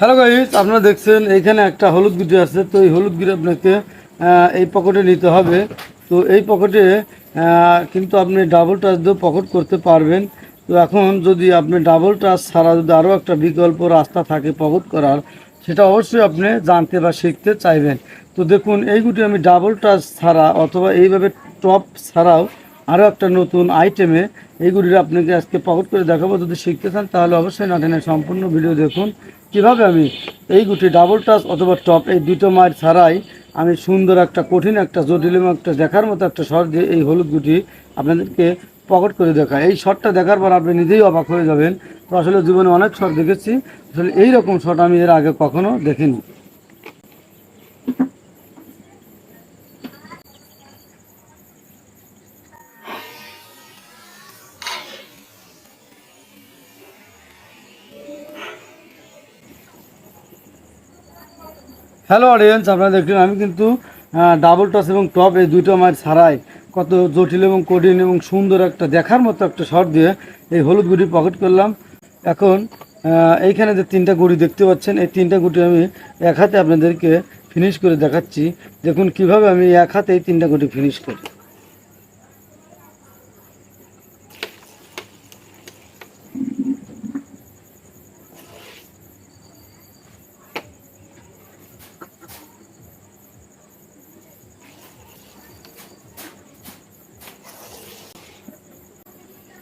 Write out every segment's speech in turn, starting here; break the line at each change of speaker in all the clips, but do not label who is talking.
Hello guys, আপনারা দেখছেন এইখানে একটা হলুদ গুটি আছে। তো এই হলুদ গুটি আপনাকে এই পকেটে নিতে হবে। তো এই পকেটে কিন্তু আপনি ডাবল টাচ দিয়ে পকেট করতে পারবেন। তো এখন যদি আপনি ডাবল টাচ ছাড়া যদি আরও একটা বিকল্প রাস্তা থাকে পকেট করার, সেটা অবশ্যই আপনি জানতে বা শিখতে চাইবেন। তো দেখুন, এই গুটি আমি ডাবল টাচ ছাড়া অথবা এইভাবে টপ ছাড়াও আরও একটা নতুন আইটেমে এইগুলির আপনাকে আজকে পকেট করে দেখাবো। যদি শিখতে চান তাহলে অবশ্যই না টেনে সম্পূর্ণ ভিডিও দেখুন। কীভাবে আমি এই গুটি ডাবল টাচ অথবা টপ এই দুটো মাইর ছাড়াই আমি সুন্দর একটা কঠিন একটা জটিল এবং একটা দেখার মতো একটা শট দিয়ে এই হলুদ গুটি আপনাদেরকে পকেট করে দেখায়। এই শটটা দেখার পর আপনি নিজেই অবাক হয়ে যাবেন। তো আসলে জীবনে অনেক শট দেখেছি, আসলে এইরকম শট আমি এর আগে কখনো দেখিনি। হ্যালো অডিয়েন্স, আপনারা দেখলেন আমি কিন্তু ডাবল টস এবং টপ এই দুটো মাছ ছাড়াই কত জটিল এবং কঠিন এবং সুন্দর একটা দেখার মতো একটা শট দিয়ে এই হলুদ গুটি পকেট করলাম। এখন এইখানে যে তিনটা গুটি দেখতে পাচ্ছেন, এই তিনটা গুটি আমি এক হাতে আপনাদেরকে ফিনিশ করে দেখাচ্ছি। দেখুন কিভাবে আমি এক হাতে এই তিনটা গুটি ফিনিশ করি।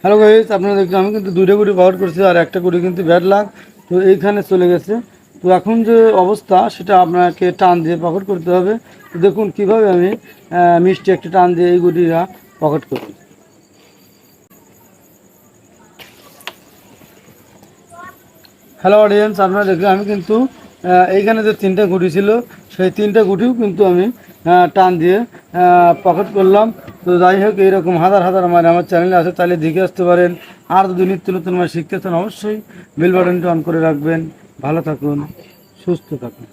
হ্যালো গাইস, আপনারা দেখুন আমি কিন্তু দুইটা গুটি পাওয়ার করছি আর একটা গুটি কিন্তু ব্যাড লাগ। তো এইখানে চলে গেছে। তো এখন যে অবস্থা সেটা আপনাকে টান দিয়ে পকেট করতে হবে। তো দেখুন কিভাবে আমি মিষ্টি একটা টান দিয়ে এই গুটিটা পকেট করি। হ্যালো অডিয়েন্স, আপনারা দেখলেন আমি কিন্তু এইখানে যে তিনটা গুটি ছিল সেই তিনটা গুটিও কিন্তু আমি টান দিয়ে পকেট করলাম। তো যাই হোক, এইরকম হাজার হাজার আমার চ্যানেলে আছে, তাহলে দেখে আসতে পারেন। আর যদি নিত্য নতুন শিখতে চান অবশ্যই বেল বাটনটি অন করে রাখবেন। ভালো থাকুন, সুস্থ থাকুন।